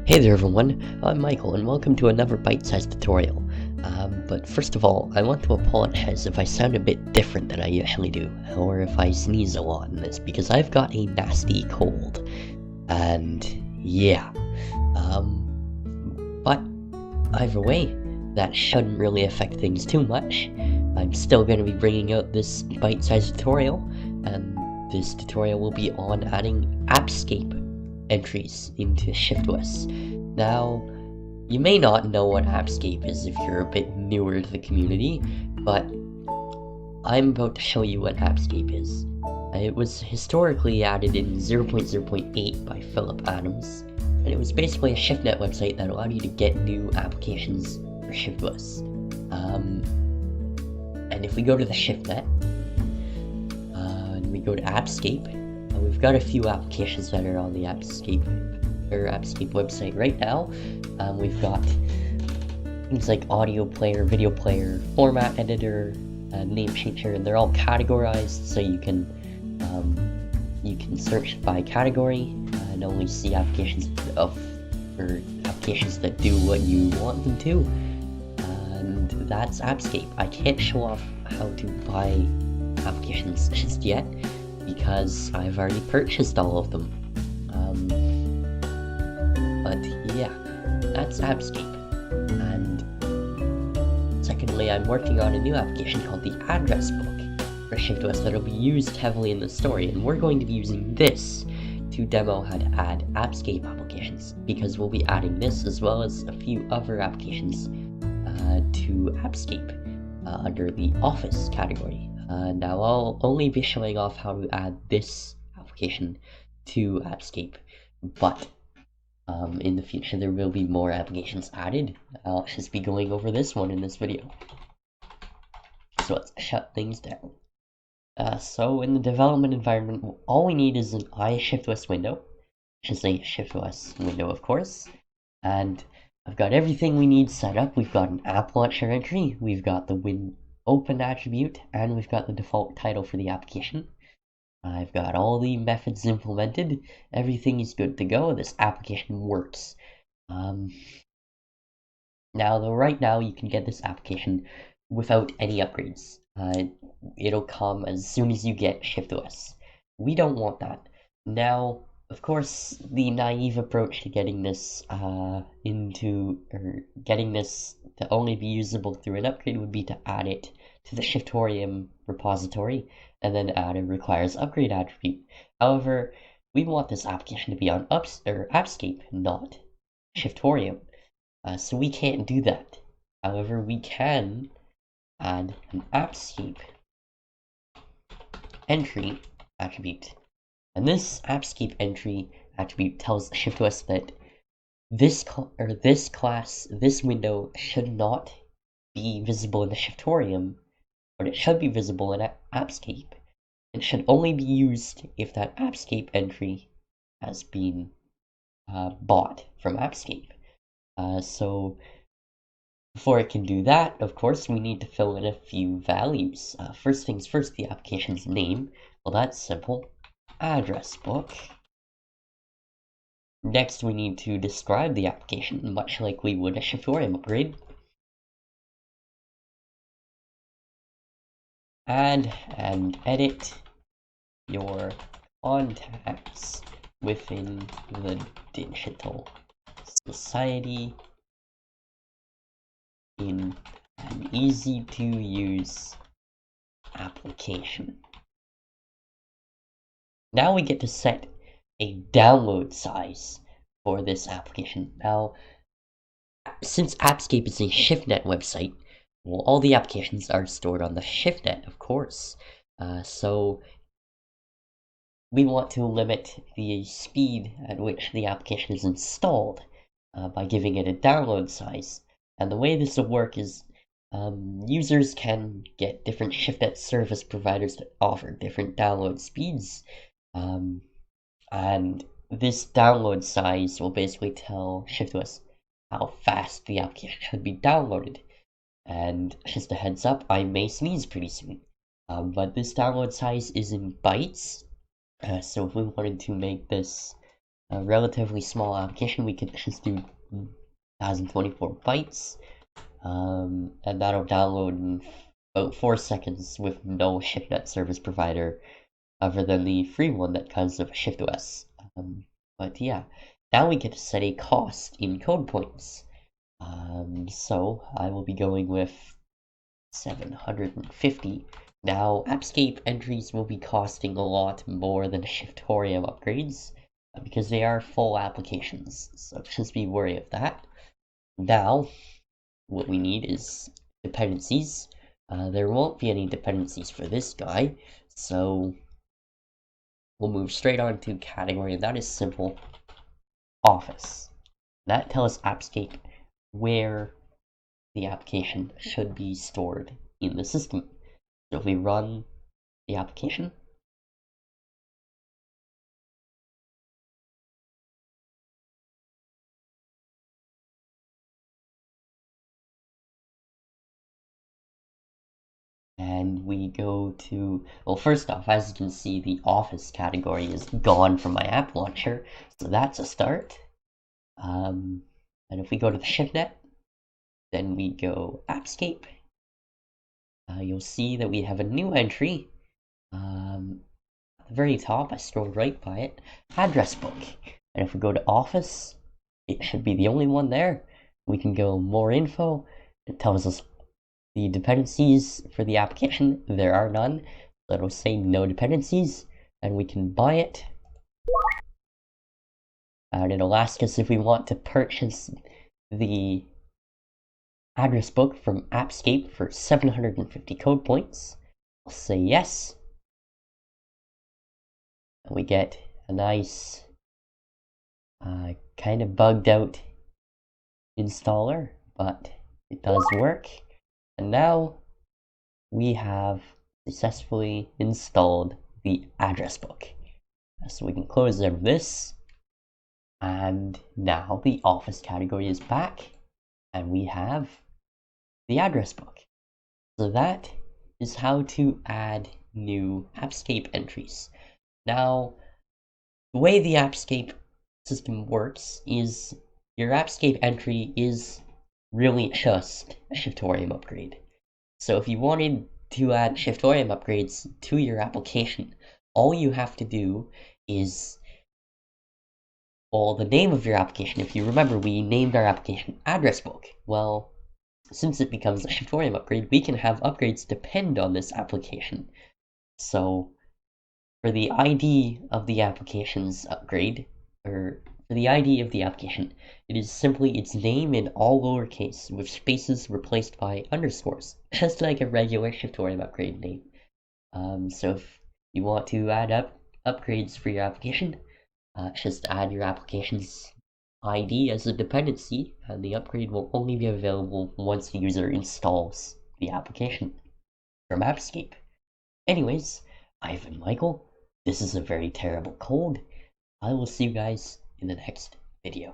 Hey there everyone, I'm Michael and welcome to another Byte-Sized tutorial. But first of all, I want to apologize if I sound a bit different than I usually do, or if I sneeze a lot in this, because I've got a nasty cold. And yeah, but either way, that shouldn't really affect things too much. I'm still going to be bringing out this Byte-Sized tutorial, and this tutorial will be on adding Appscape entries into ShiftOS. Now, you may not know what Appscape is if you're a bit newer to the community, but I'm about to show you what Appscape is. It was historically added in 0.0.8 by Philip Adams, and it was basically a ShiftNet website that allowed you to get new applications for ShiftOS. And if we go to the ShiftNet, and we go to Appscape, we've got a few applications that are on the Appscape website right now. We've got things like audio player, video player, format editor, name changer, and they're all categorized, so you can search by category and only see applications applications that do what you want them to. And that's Appscape. I can't show off how to buy applications just yet, because I've already purchased all of them. But yeah, that's Appscape. And secondly, I'm working on a new application called the Address Book for ShiftOS that'll be used heavily in the story, and we're going to be using this to demo how to add Appscape applications, because we'll be adding this as well as a few other applications to Appscape under the Office category. Now I'll only be showing off how to add this application to Appscape, but in the future there will be more applications added. I'll just be going over this one in this video. So let's shut things down. So in the development environment, all we need is an iShiftOS window, which is a ShiftOS window of course, and I've got everything we need set up. We've got an app launcher entry, we've got the open attribute, and we've got the default title for the application. I've got all the methods implemented. Everything is good to go. This application works. Right now you can get this application without any upgrades. It'll come as soon as you get ShiftOS. We don't want that. Now, of course, the naive approach to getting this getting this to only be usable through an upgrade would be to add it to the Shiftorium repository and then add a requires upgrade attribute. However, we want this application to be on Appscape, not Shiftorium, so we can't do that. However, we can add an Appscape entry attribute. And this Appscape entry attribute tells ShiftOS that this window should not be visible in the Shiftorium, but it should be visible in Appscape. It should only be used if that Appscape entry has been bought from Appscape. So before it can do that, of course, we need to fill in a few values. First things first, the application's name. Well, that's simple. Address book. Next, we need to describe the application, much like we would a Shiftorium upgrade. Add and edit your contacts within the digital society in an easy-to-use application. Now we get to set a download size for this application. Now, since Appscape is a ShiftNet website, well, all the applications are stored on the ShiftNet, of course. So we want to limit the speed at which the application is installed by giving it a download size. And the way this will work is users can get different ShiftNet service providers that offer different download speeds. And this download size will basically tell ShiftOS how fast the application should be downloaded. And just a heads up, I may sneeze pretty soon. But this download size is in bytes, so if we wanted to make this a relatively small application. We could just do 1024 bytes, and that'll download in about 4 seconds with no HipNet service provider other than the free one that comes with ShiftOS. But yeah, now we get to set a cost in code points. So I will be going with 750. Now, Appscape entries will be costing a lot more than Shiftorium upgrades because they are full applications, so just be wary of that. Now, what we need is dependencies. There won't be any dependencies for this guy, so we'll move straight on to category, and that is simple. Office. That tells Appscape where the application should be stored in the system. So if we run the application, and we go to, well, first off, as you can see, the Office category is gone from my app launcher, so that's a start. And if we go to the ShiftNet, then we go Appscape. You'll see that we have a new entry. At the very top, I scrolled right by it, address book. And if we go to Office, it should be the only one there. We can go more info. It tells us the dependencies for the application. There are none. So it'll say no dependencies, and we can buy it. And it'll ask us if we want to purchase the address book from Appscape for 750 code points. I'll say yes. And we get a nice, kind of bugged out installer, but it does work. And now we have successfully installed the address book. So we can close out of this. And now the Office category is back, and we have the address book. So that is how to add new Appscape entries. Now, the way the Appscape system works is your Appscape entry is really just a Shiftorium upgrade. So if you wanted to add Shiftorium upgrades to your application, all you have to do is, well, the name of your application. If you remember, we named our application address book. Well, since it becomes a Shiftorium upgrade, we can have upgrades depend on this application. So for the ID of the application's upgrade, or for the ID of the application, it is simply its name in all lowercase with spaces replaced by underscores, just like a regular Shiftorium upgrade name. So if you want to add upgrades for your application, just add your application's ID as a dependency, and the upgrade will only be available once the user installs the application from Appscape. Anyways, I've been Michael. This is a very terrible code. I will see you guys in the next video.